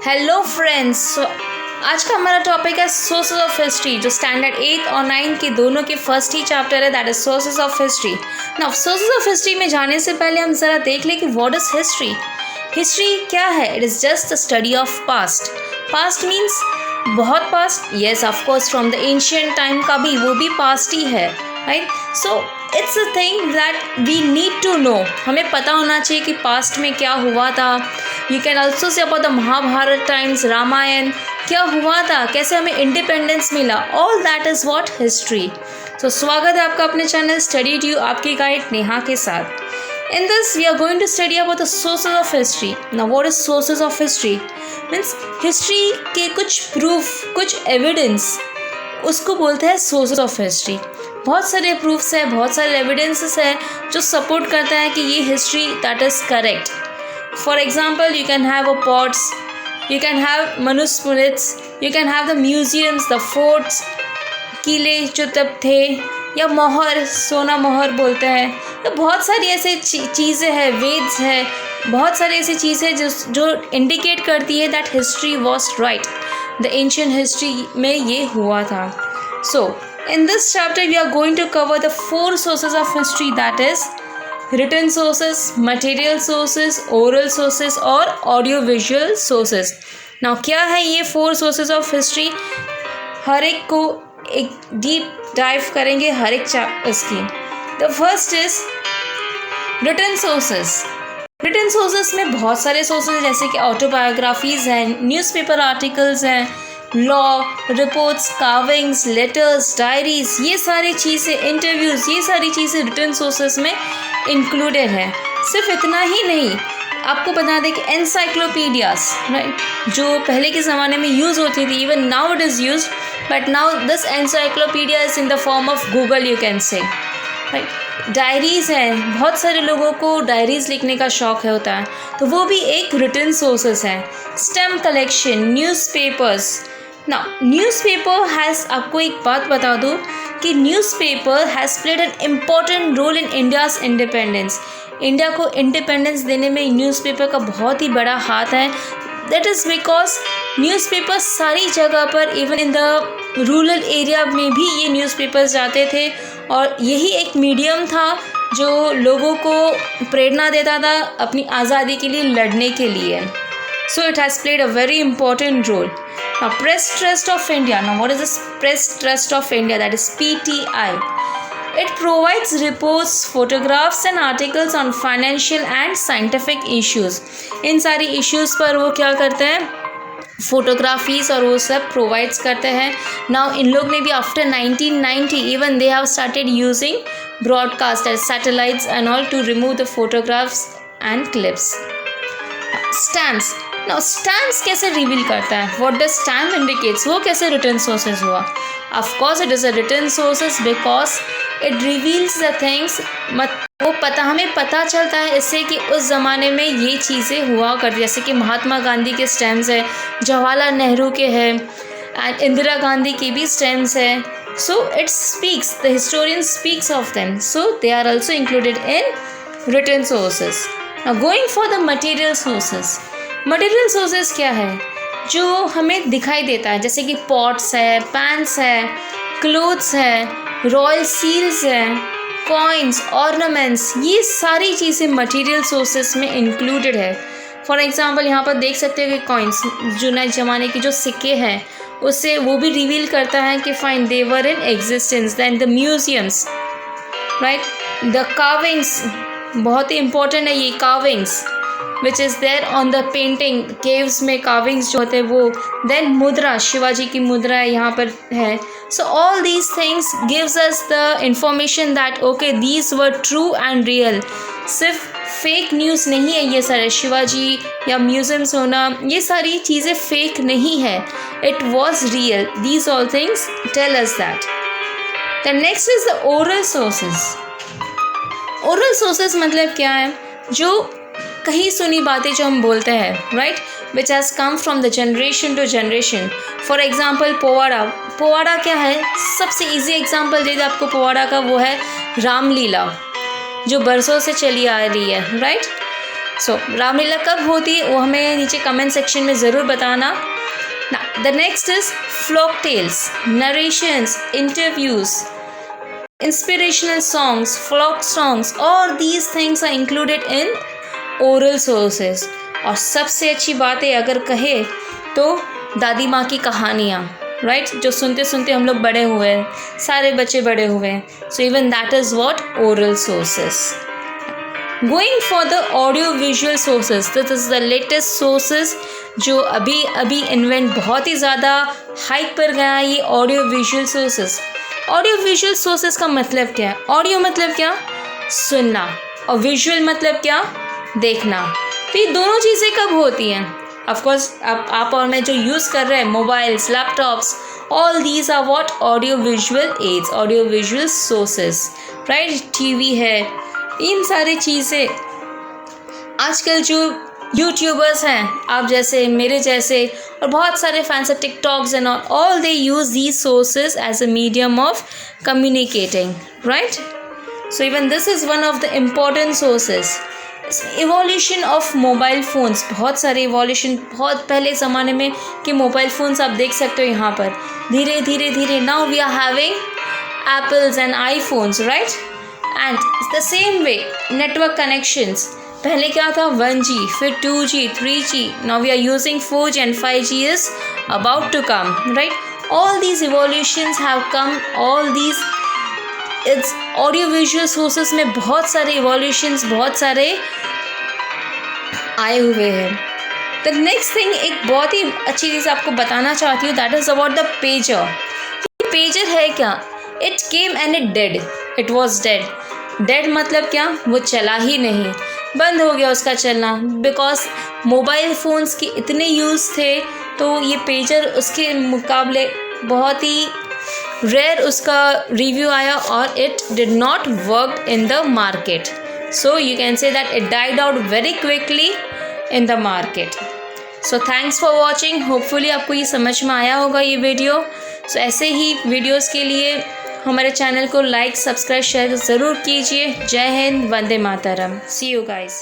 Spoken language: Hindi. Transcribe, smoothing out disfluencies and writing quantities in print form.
Hello friends. आज का हमारा टॉपिक है सोर्सेज ऑफ हिस्ट्री, जो स्टैंडर्ड 8 और 9 के दोनों के फर्स्ट ही चैप्टर है, that is sources of history. Now sources of history में जाने से पहले हम ज़रा देख लें कि व्हाट इज हिस्ट्री। हिस्ट्री क्या है? It is just the study of past. Past means बहुत past, yes of course from the ancient time का भी, वो भी पास्ट ही है, right. So it's a thing that we need to know. हमें पता होना चाहिए कि पास्ट में क्या हुआ था। You can also say about the Mahabharata times, Ramayana, क्या हुआ था, कैसे हमें इंडिपेंडेंस मिला, all that is what history. तो स्वागत है आपका अपने चैनल स्टडी ट्यूब, आपकी गाइड नेहा के साथ। In this, we are going to study about the sources of history. Now, what is sources of history? Means history के कुछ proof, कुछ evidence, उसको बोलते हैं sources of history. बहुत सारे proofs हैं, बहुत सारे evidences हैं जो support करते हैं कि ये history that is correct. For example, you can have a pots, you can have manuscripts, you can have the museums, the forts, किले जो तब थे, या मोहर, सोना मोहर बोलते हैं। तो बहुत सारी ऐसे चीज़ें हैं, वेद्स है, बहुत सारी ऐसी चीज़ें जो इंडिकेट करती है that history was right, the ancient history में ये हुआ था। So in this chapter we are going to cover the 4 sources of history, that is written sources, material sources, oral sources और ऑडियो विजुअल सोर्सेज। नाउ क्या है ये 4 सोर्सेज ऑफ हिस्ट्री? हर एक को एक डीप डाइव करेंगे, हर एक इसकी। The first is written sources. Written sources में बहुत सारे सोर्सेस जैसे कि ऑटोबायोग्राफीज़ हैं, न्यूज़पेपर आर्टिकल्स हैं, law reports, carvings, letters, diaries, ये सारी चीज़ें, इंटरव्यूज़, ये सारी चीज़ें रिटन सोर्सेस में इंक्लूडेड हैं। सिर्फ इतना ही नहीं, आपको बता दें कि एनसाइक्लोपीडियाज, राइट, जो पहले के ज़माने में यूज़ होती थी, even now it is used, but now this encyclopedia is in the form of Google, you can say, right. Diaries हैं, बहुत सारे लोगों को डायरीज़ लिखने का शौक़ होता है, तो वो भी एक रिटन सोर्सेस हैं। Stamp collection, newspapers. ना न्यूज़पेपर हैज़, आपको एक बात बता दूँ कि newspaper has played an important role in India's independence. India को इंडिपेंडेंस देने में न्यूज़पेपर का बहुत ही बड़ा हाथ है। दैट इज़ बिकॉज न्यूज़पेपर सारी जगह पर, even in the rural area में भी ये न्यूज़पेपर्स जाते थे, और यही एक मीडियम था जो लोगों को प्रेरणा देता था अपनी आज़ादी के लिए लड़ने के लिए। So it has played a very important role. Now press trust of India. Now what is this press trust of India? That is PTI. It provides reports, photographs and articles on financial and scientific issues. इन सारी issues पर वो क्या करते हैं? फोटोग्राफीज़ और वो सब प्रोवाइड्स करते हैं। नाउ इन लोग ने भी after 1990 even they have started using broadcast as satellites and all to remove the photographs and clips. Stamps. Now stamps कैसे रिवील करता है? What does stamp indicates? वो कैसे रिटर्न सोर्सेज हुआ? Of course it is a return sources because it reveals the things. वो पता, हमें पता चलता है इससे कि उस ज़माने में ये चीज़ें हुआ करती, जैसे कि महात्मा गांधी के स्टैम्प्स है, जवाहरलाल नेहरू के हैं, एंड इंदिरा गांधी के भी स्टैम्प्स है। So it speaks, the historian speaks of them, so they are also included in return sources. Now going for the material sources. Material sources क्या है? जो हमें दिखाई देता है, जैसे कि पॉट्स है, पैन्स है, क्लोथ्स है, रॉयल सील्स हैं, कॉइन्स, ऑर्नामेंट्स, ये सारी चीज़ें मटेरियल सोर्सेस में इंक्लूडेड है। फॉर एग्जांपल यहाँ पर देख सकते हो कि कॉइन्स, जो नए ज़माने के जो सिक्के हैं, उससे वो भी रिवील करता है कि fine they were in existence. Then the museums, right, the carvings, बहुत ही इंपॉर्टेंट है ये carvings which is there on the painting, caves में कार्विंग्स जो होते हैं वो। देन मुद्रा, शिवाजी की मुद्रा यहाँ पर है। So all these things gives us the information that okay these were true and real. सिर्फ फेक न्यूज़ नहीं है ये सारे, शिवाजी या म्यूजियम्स होना, ये सारी चीज़ें फेक नहीं है, it was real. These all things tell us that. The next is the oral sources. Oral sources मतलब क्या है? जो कहीं सुनी बातें जो हम बोलते हैं, right, which has come from the generation to generation. For example powada. Powada क्या है? सबसे ईजी एग्जाम्पल दे दे आपको पोवाड़ा का, वो है रामलीला, जो बरसों से चली आ रही है, राइट। सो रामलीला कब होती है वो हमें नीचे कमेंट सेक्शन में ज़रूर बताना. Now, the next is folk tales, narrations, interviews, inspirational songs, folk songs. All these things are included in oral sources. और सबसे अच्छी बात है अगर कहे तो दादी माँ की कहानियाँ, राइट, जो सुनते सुनते हम लोग बड़े हुए हैं, सारे बच्चे बड़े हुए हैं. So even that is what oral sources. Going for the audio visual sources, this is the latest sources जो अभी अभी इन्वेंट बहुत ही ज़्यादा हाइक पर गया है, ये audio visual sources. Audio visual sources का मतलब क्या है? ऑडियो मतलब क्या? सुनना. और विजुअल मतलब क्या? देखना. तो ये दोनों चीज़ें कब होती हैं? ऑफकोर्स आप और मैं जो यूज़ कर रहे हैं, mobiles, laptops, all these are what audio visual aids, audio visual sources, right. TV है, इन सारी चीज़ें. आजकल जो यूट्यूबर्स हैं, आप जैसे, मेरे जैसे, और बहुत सारे fans, TikToks and all they use these sources as a medium of communicating, right. So even this is one of the important sources. Evolution of mobile phones, बहुत सारे इवोल्यूशन बहुत पहले ज़माने में कि मोबाइल फ़ोन्स आप देख सकते हो यहाँ पर. धीरे धीरे धीरे now we are having Apples and iPhones, right. And the same way network connections. पहले क्या था? 1G, फिर 2G, 3G. Now we are using 4G and 5G is about to come, right. All these evolutions have come. All these it's audio visual sources में बहुत सारे इवोल्यूशंस, बहुत सारे आए हुए हैं. द नेक्स्ट थिंग, एक बहुत ही अच्छी चीज़ आपको बताना चाहती हूँ, that is about the pager. Pager है क्या? It came and it dead. It was dead. Dead मतलब क्या? वो चला ही नहीं, बंद हो गया उसका चलना, बिकॉज मोबाइल फ़ोन्स के इतने यूज़ थे. तो ये पेजर उसके मुकाबले बहुत ही रेयर उसका रिव्यू आया और it did not work in the market. So you can say that it died out very quickly in the market. So thanks for watching. Hopefully आपको ये समझ में आया होगा ये वीडियो. सो ऐसे ही वीडियोस के लिए हमारे चैनल को लाइक, सब्सक्राइब, शेयर ज़रूर कीजिए. जय हिंद, वंदे मातरम. सी यू गाइस.